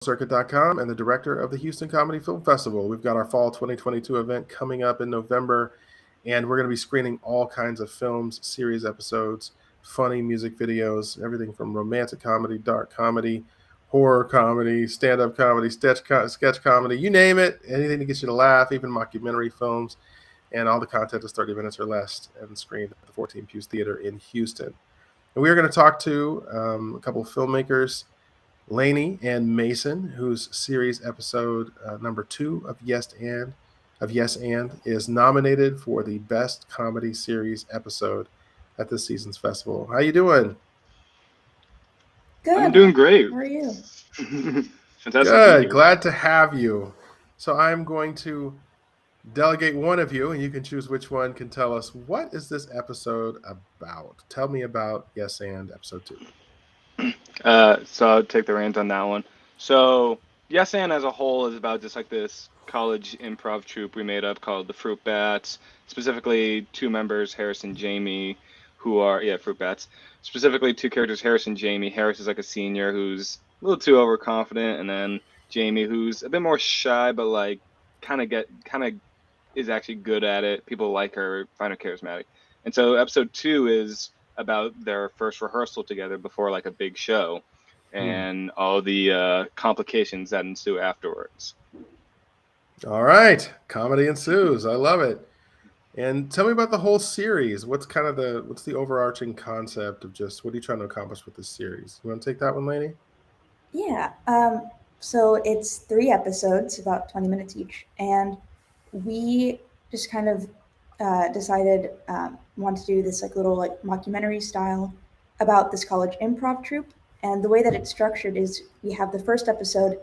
Circuit.com and the director of the Houston Comedy Film Festival. We've got our fall 2022 event coming up in November, and we're going to be screening all kinds of films, series episodes, funny music videos, everything from romantic comedy, dark comedy, horror comedy, stand-up comedy, sketch comedy, you name it, anything to get you to laugh, even mockumentary films, and all the content is 30 minutes or less and screened at the 14 Pews Theater in Houston. And we are going to talk to a couple of filmmakers, Leni and Mason, whose series episode number 2 of Yes and is nominated for the best comedy series episode at this season's festival. How you doing? Good. I'm doing great. How are you? Fantastic. Good. Glad to have you. So I'm going to delegate one of you, and you can choose which one can tell us, what is this episode about? Tell me about Yes and episode 2. So I'll take the reins on that one. So Yes and as a whole is about just like this college improv troupe we made up called the Fruit Bats. Specifically 2 members, Harris and Jamie, who are Fruit Bats. Specifically 2 characters, Harris and Jamie. Harris is like a senior who's a little too overconfident, and then Jamie, who's a bit more shy, but like kind of is actually good at it. People like her, find her charismatic. And so episode 2 is about their first rehearsal together before like a big show, and all the complications that ensue afterwards. All right, comedy ensues. I love it. And tell me about the whole series. What's the overarching concept of just what are you trying to accomplish with this series? You want to take that one, Leni? Yeah. So it's 3 episodes, about 20 minutes each, and we just kind of decided want to do this like little like mockumentary style about this college improv troupe. And the way that it's structured is we have the first episode.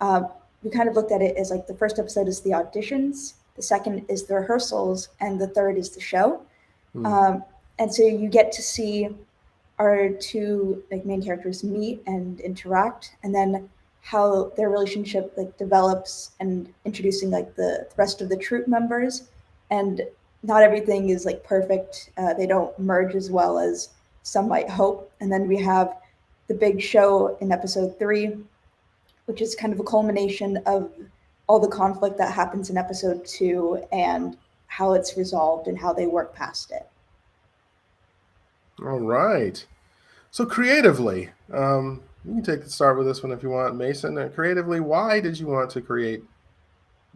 We kind of looked at it as like the first episode is the auditions, the second is the rehearsals, and the third is the show. And so you get to see our 2 like main characters meet and interact, and then how their relationship like develops, and introducing like the rest of the troupe members. And not everything is like perfect. They don't merge as well as some might hope. And then we have the big show in episode 3, which is kind of a culmination of all the conflict that happens in episode 2 and how it's resolved and how they work past it. All right. So creatively, you can start with this one if you want, Mason. Creatively, why did you want to create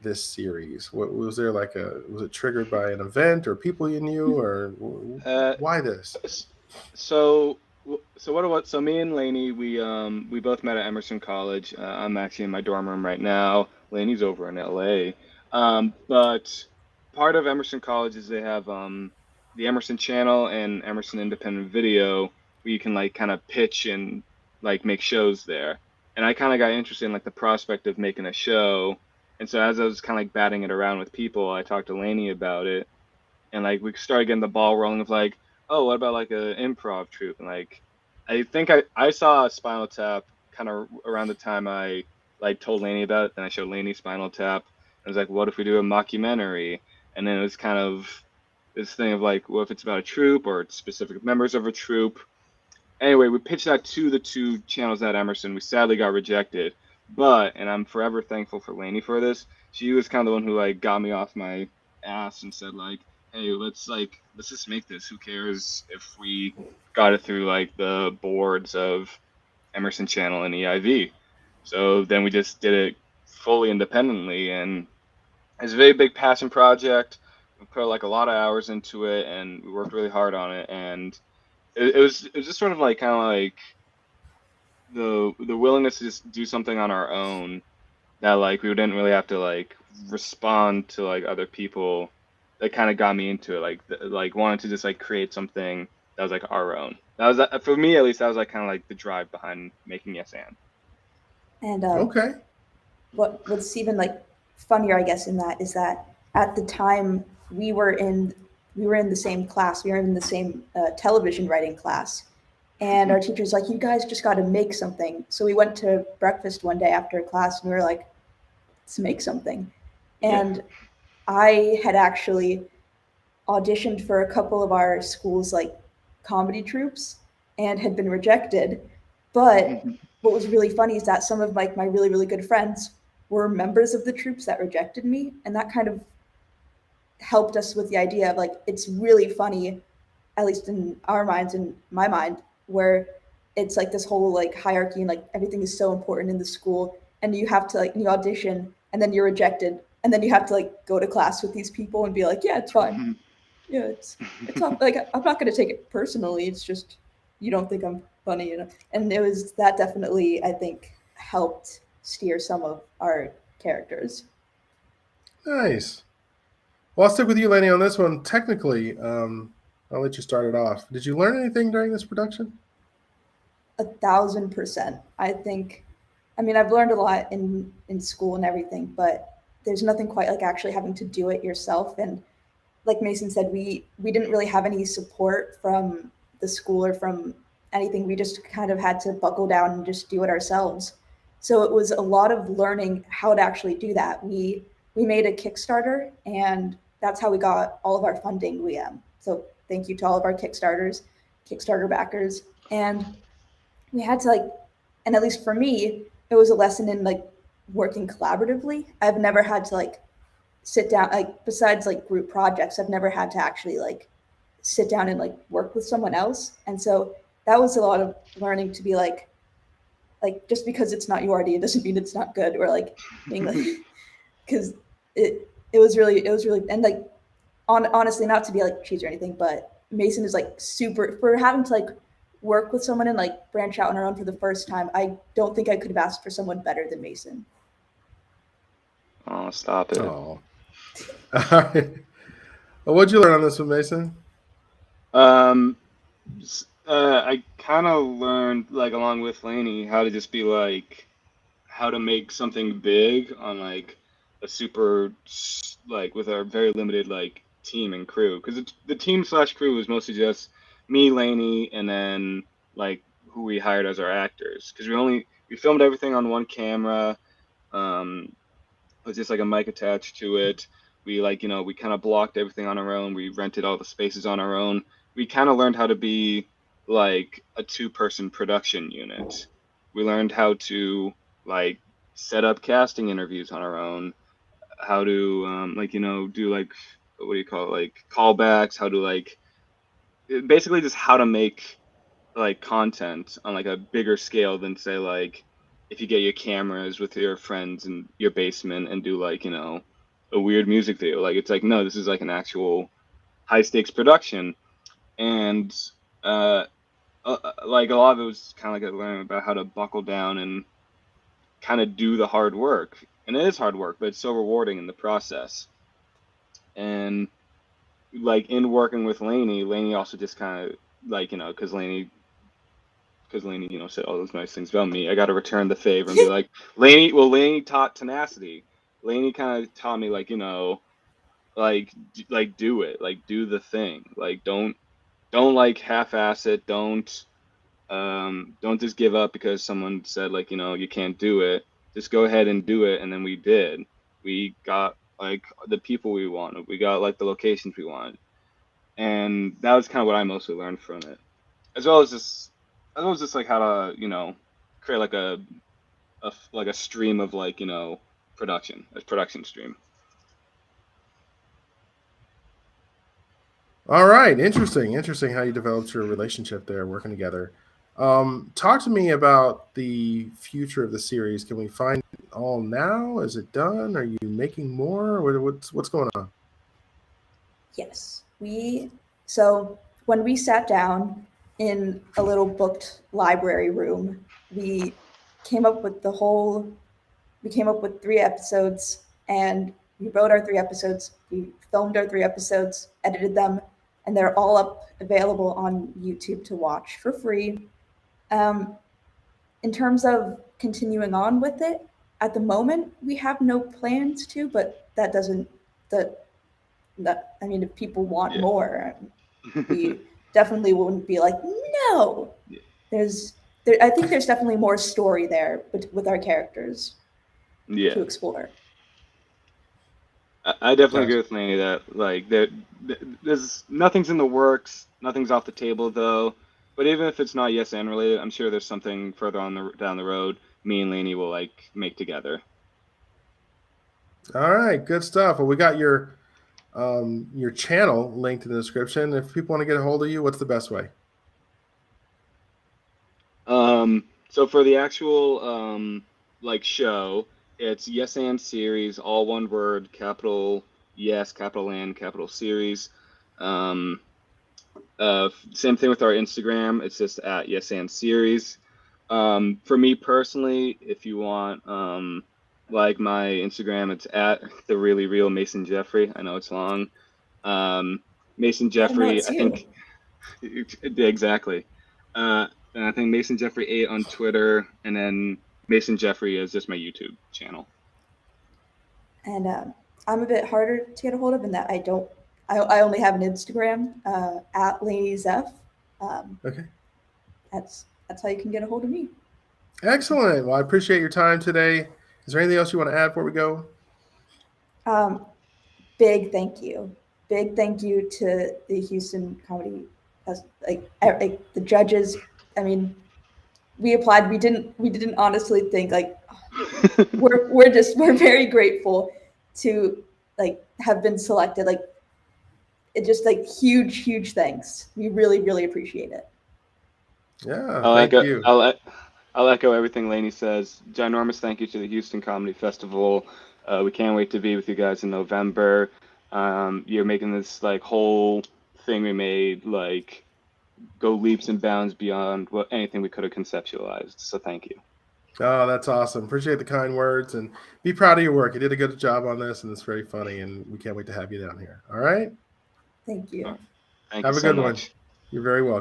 this series? What was there was it triggered by an event or people you knew, or why this? So me and Leni, we both met at Emerson College. I'm actually in my dorm room right now. Leni's over in LA. But part of Emerson College is they have the Emerson channel and Emerson Independent Video, where you can like kind of pitch and like make shows there. And I kind of got interested in like the prospect of making a show. And so as I was kind of like batting it around with people, I talked to Leni about it, and like we started getting the ball rolling of like, oh, what about like an improv troupe? And like, I think I saw Spinal Tap kind of around the time I like told Leni about it. Then I showed Leni Spinal Tap. I was like, what if we do a mockumentary? And then it was kind of this thing of like, what if it's about a troupe or it's specific members of a troupe? Anyway, we pitched that to the 2 channels at Emerson. We sadly got rejected, and I'm forever thankful for Leni for this. She was kind of the one who like got me off my ass and said like, hey, let's just make this. Who cares if we got it through like the boards of Emerson Channel and EIV? So then we just did it fully independently, and it's a very big passion project. We put like a lot of hours into it, and we worked really hard on it, and it was just sort of like kind of like the willingness to just do something on our own, that like we didn't really have to like respond to like other people, that kind of got me into it, like wanted to just like create something that was like our own. That was, for me at least, that was like kind of like the drive behind making Yes and. And Okay. what's even like funnier, I guess, in that is that at the time we were in the same class. We were in the same television writing class, and our teacher's like, "You guys just got to make something." So we went to breakfast one day after class, and we were like, "Let's make something." And I had actually auditioned for a couple of our school's like comedy troupes and had been rejected, but what was really funny is that some of like my really, really good friends were members of the troops that rejected me. And that kind of helped us with the idea of like, it's really funny, at least in our minds, in my mind, where it's like this whole like hierarchy and like everything is so important in the school, and you have to like you audition and then you're rejected, and then you have to like go to class with these people and be like, yeah, it's fine. Yeah, it's not like I'm not gonna take it personally. It's just you don't think I'm funny, you know. And it was that definitely I think helped steer some of our characters. Nice. Well, I'll stick with you, Leni, on this one. Technically, I'll let you start it off. Did you learn anything during this production? 1,000%. I think, I mean, I've learned a lot in school and everything, but there's nothing quite like actually having to do it yourself. And like Mason said, we didn't really have any support from the school or from anything. We just kind of had to buckle down and just do it ourselves. So it was a lot of learning how to actually do that. We made a Kickstarter, and that's how we got all of our funding. So thank you to all of our Kickstarter backers, and we had to like, and at least for me, it was a lesson in like working collaboratively. I've never had to like sit down, like besides like group projects, I've never had to actually like sit down and like work with someone else. And so that was a lot of learning to be like just because it's not your idea doesn't mean it's not good, or like being like because it was really and like honestly, not to be like cheesy or anything, but Mason is like super for having to like work with someone and like branch out on our own for the first time. I don't think I could have asked for someone better than Mason. Oh, stop it. Oh. All right. Well, what'd you learn on this one, Mason? I kind of learned, like, along with Leni, how to just be like, how to make something big on like a super, like, with our very limited like team and crew. Because the team slash crew was mostly just me, Leni, and then like who we hired as our actors. Because we filmed everything on one camera. With just like a mic attached to it. We like, we kind of blocked everything on our own. We rented all the spaces on our own. We kind of learned how to be like a two-person production unit. We learned how to like set up casting interviews on our own, how to do like what do you call it, like callbacks, how to like basically just how to make like content on like a bigger scale than say like if you get your cameras with your friends in your basement and do like a weird music video. Like it's like no, this is like an actual high stakes production. And like a lot of it was kind of like learning about how to buckle down and kind of do the hard work. And it is hard work, but it's so rewarding in the process. And like in working with Leni also just kind of like because Leni said all those nice things about me. I got to return the favor and be like, Leni taught tenacity. Leni kind of taught me like, like do it, like do the thing. Like don't like half-ass it. Don't just give up because someone said like, you can't do it. Just go ahead and do it. And then we did. We got like the people we wanted. We got like the locations we wanted. And that was kind of what I mostly learned from it. As well as just like how to create like a stream of like a production stream. All right, interesting how you developed your relationship there, working together. Talk to me about the future of the series. Can we find it all now? Is it done? Are you making more? What's going on? Yes, so when we sat down in a little booked library room, we came up with 3 episodes, and we wrote our 3 episodes, we filmed our 3 episodes, edited them, and they're all up available on YouTube to watch for free. In terms of continuing on with it, at the moment we have no plans to, but that doesn't I mean, if people want more, we definitely wouldn't be like, no. Yeah. I think there's definitely more story there with our characters to explore. I definitely agree with Leni that like there's nothing's in the works, nothing's off the table though. But even if it's not Yes and related, I'm sure there's something further down the road me and Leni will like make together. All right, good stuff. Well, we got your channel linked in the description. If people want to get a hold of you, what's the best way? So for the actual like show, it's Yes and Series, all one word, capital Yes, capital and capital Series. Um, Same thing with our Instagram. It's just at Yes and Series. For me personally, if you want like my Instagram, it's at the really real Mason Jeffrey. I know it's long. Mason I didn't know Jeffrey, it's I you. think exactly. And I think Mason Jeffrey 8 on Twitter, and then Mason Jeffrey is just my YouTube channel. And I'm a bit harder to get a hold of in that I only have an Instagram at Leni Zeph. Okay. That's how you can get a hold of me. Excellent. Well, I appreciate your time today. Is there anything else you want to add before we go? Big thank you. Big thank you to the Houston Comedy like the judges. I mean, we applied. We didn't honestly think like we're very grateful to like have been selected. Like it just like huge thanks. We really appreciate it. Yeah, I'll thank echo, you. I'll echo everything Lainey says. Ginormous thank you to the Houston Comedy Festival. We can't wait to be with you guys in November. You're making this like whole thing we made like go leaps and bounds beyond anything we could have conceptualized. So thank you. Oh, that's awesome. Appreciate the kind words and be proud of your work. You did a good job on this, and it's very funny, and we can't wait to have you down here. All right? Thank you. Thank Have you a so good one. much. You're very welcome.